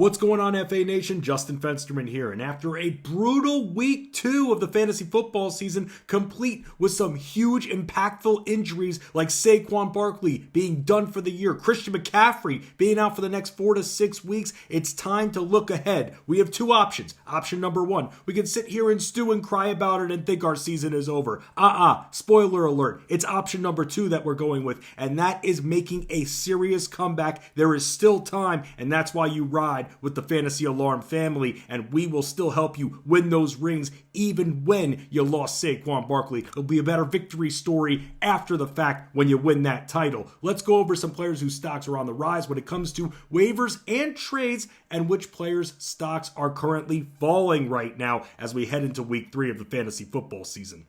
What's going on, FA Nation? Justin Fensterman here, and after a brutal week 2 of the fantasy football season, complete with some huge impactful injuries like Saquon Barkley being done for the year, Christian McCaffrey being out for the next 4 to 6 weeks, it's time to look ahead. We have two options. Option number 1, we can sit here and stew and cry about it and think our season is over. Spoiler alert, it's option number 2 that we're going with, and that is making a serious comeback. There is still time, and that's why you ride with the Fantasy Alarm family, and we will still help you win those rings even when you lost Saquon Barkley. It'll be a better victory story after the fact when you win that title. Let's go over some players whose stocks are on the rise when it comes to waivers and trades, and which players' stocks are currently falling right now as we head into week 3 of the fantasy football season.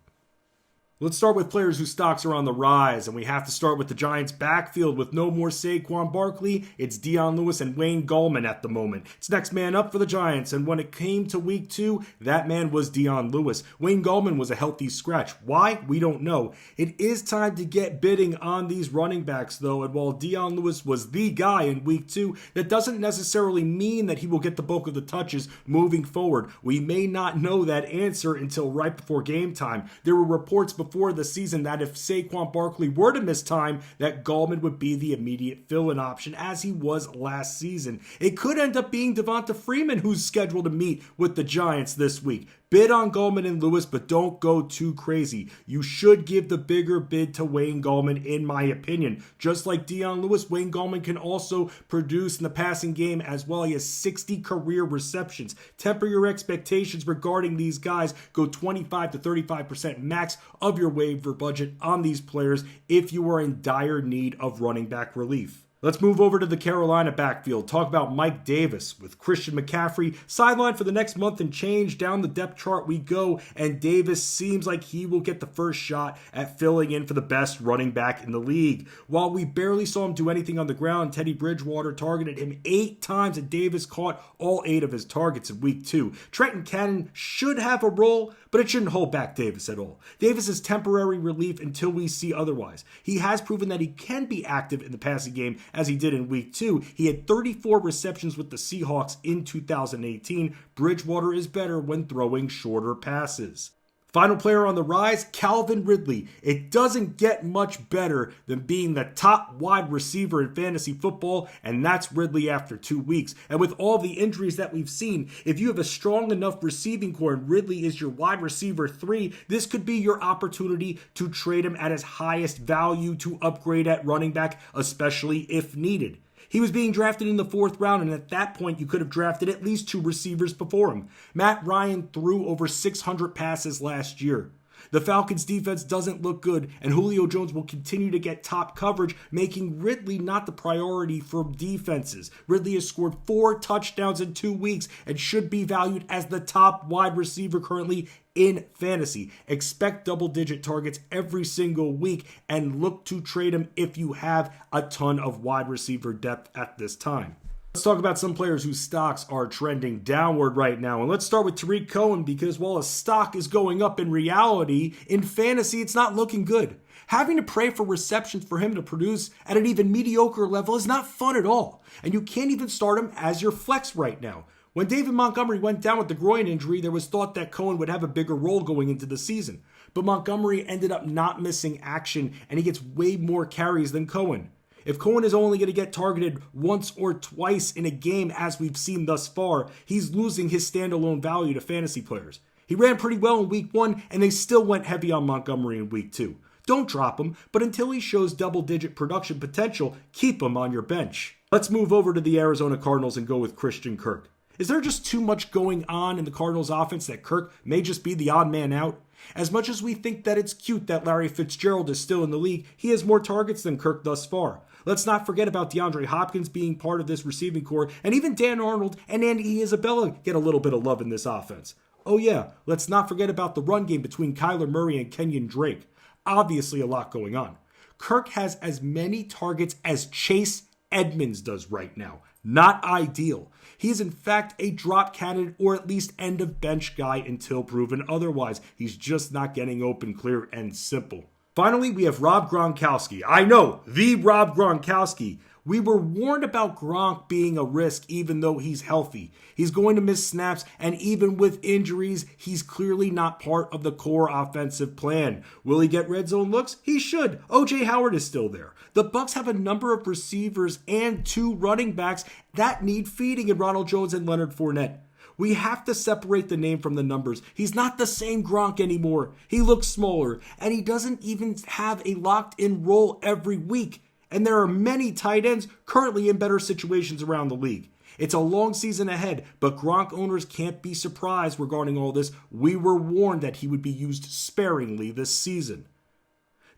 Let's start with players whose stocks are on the rise, and we have to start with the Giants' backfield. With no more Saquon Barkley, it's Dion Lewis and Wayne Gallman at the moment. It's next man up for the Giants, and when it came to week 2, that man was Dion Lewis. Wayne Gallman was a healthy scratch. Why? We don't know. It is time to get bidding on these running backs, though, and while Dion Lewis was the guy in week 2, that doesn't necessarily mean that he will get the bulk of the touches moving forward. We may not know that answer until right before game time. There were reports before the season that if Saquon Barkley were to miss time, that Gallman would be the immediate fill-in option as he was last season. It could end up being Devonta Freeman who's scheduled to meet with the Giants this week. Bid on Gallman and Lewis, but don't go too crazy. You should give the bigger bid to Wayne Gallman, in my opinion. Just like Dion Lewis, Wayne Gallman can also produce in the passing game as well. He has 60 career receptions. Temper your expectations regarding these guys. Go 25 to 35% max of your waiver budget on these players if you are in dire need of running back relief. Let's move over to the Carolina backfield. Talk about Mike Davis with Christian McCaffrey sidelined for the next month and change. Down the depth chart we go, and Davis seems like he will get the first shot at filling in for the best running back in the league. While we barely saw him do anything on the ground, Teddy Bridgewater targeted him 8 times, and Davis caught all 8 of his targets in week 2. Trenton Cannon should have a role, but it shouldn't hold back Davis at all. Davis is temporary relief until we see otherwise. He has proven that he can be active in the passing game as he did in week 2. He had 34 receptions with the Seahawks in 2018. Bridgewater is better when throwing shorter passes. Final player on the rise, Calvin Ridley. It doesn't get much better than being the top wide receiver in fantasy football, and that's Ridley after 2 weeks. And with all the injuries that we've seen, if you have a strong enough receiving core and Ridley is your wide receiver 3, this could be your opportunity to trade him at his highest value to upgrade at running back, especially if needed. He was being drafted in the 4th round, and at that point, you could have drafted at least 2 receivers before him. Matt Ryan threw over 600 passes last year. The Falcons' defense doesn't look good, and Julio Jones will continue to get top coverage, making Ridley not the priority for defenses. Ridley has scored 4 touchdowns in 2 weeks and should be valued as the top wide receiver currently in fantasy. Expect double-digit targets every single week and look to trade him if you have a ton of wide receiver depth at this time. Let's talk about some players whose stocks are trending downward right now. And let's start with Tarik Cohen, because while his stock is going up in reality, in fantasy it's not looking good. Having to pray for receptions for him to produce at an even mediocre level is not fun at all. And you can't even start him as your flex right now. When David Montgomery went down with the groin injury, there was thought that Cohen would have a bigger role going into the season. But Montgomery ended up not missing action, and he gets way more carries than Cohen. If Cohen is only going to get targeted once or twice in a game as we've seen thus far, he's losing his standalone value to fantasy players. He ran pretty well in week 1, and they still went heavy on Montgomery in week 2. Don't drop him, but until he shows double-digit production potential, keep him on your bench. Let's move over to the Arizona Cardinals and go with Christian Kirk. Is there just too much going on in the Cardinals offense that Kirk may just be the odd man out? As much as we think that it's cute that Larry Fitzgerald is still in the league, he has more targets than Kirk thus far. Let's not forget about DeAndre Hopkins being part of this receiving core, and even Dan Arnold and Andy Isabella get a little bit of love in this offense. Oh yeah, let's not forget about the run game between Kyler Murray and Kenyon Drake. Obviously a lot going on. Kirk has as many targets as Chase Edmonds does right now. Not ideal. He is in fact a drop candidate or at least end of bench guy until proven otherwise. He's just not getting open, clear, and simple. Finally, we have Rob Gronkowski. I know, the Rob Gronkowski. We were warned about Gronk being a risk even though he's healthy. He's going to miss snaps, and even with injuries, he's clearly not part of the core offensive plan. Will he get red zone looks? He should. O.J. Howard is still there. The Bucs have a number of receivers and 2 running backs that need feeding in Ronald Jones and Leonard Fournette. We have to separate the name from the numbers. He's not the same Gronk anymore. He looks smaller, and he doesn't even have a locked-in role every week. And there are many tight ends currently in better situations around the league. It's a long season ahead, but Gronk owners can't be surprised regarding all this. We were warned that he would be used sparingly this season.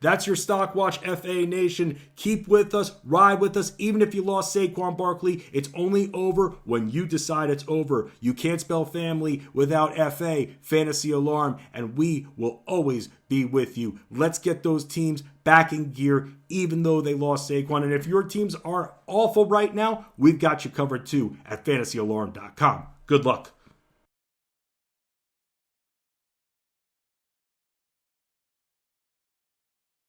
That's your Stock Watch, FA Nation. Keep with us, ride with us. Even if you lost Saquon Barkley, it's only over when you decide it's over. You can't spell family without FA, Fantasy Alarm, and we will always be with you. Let's get those teams back in gear, even though they lost Saquon. And if your teams are awful right now, we've got you covered too at fantasyalarm.com. Good luck.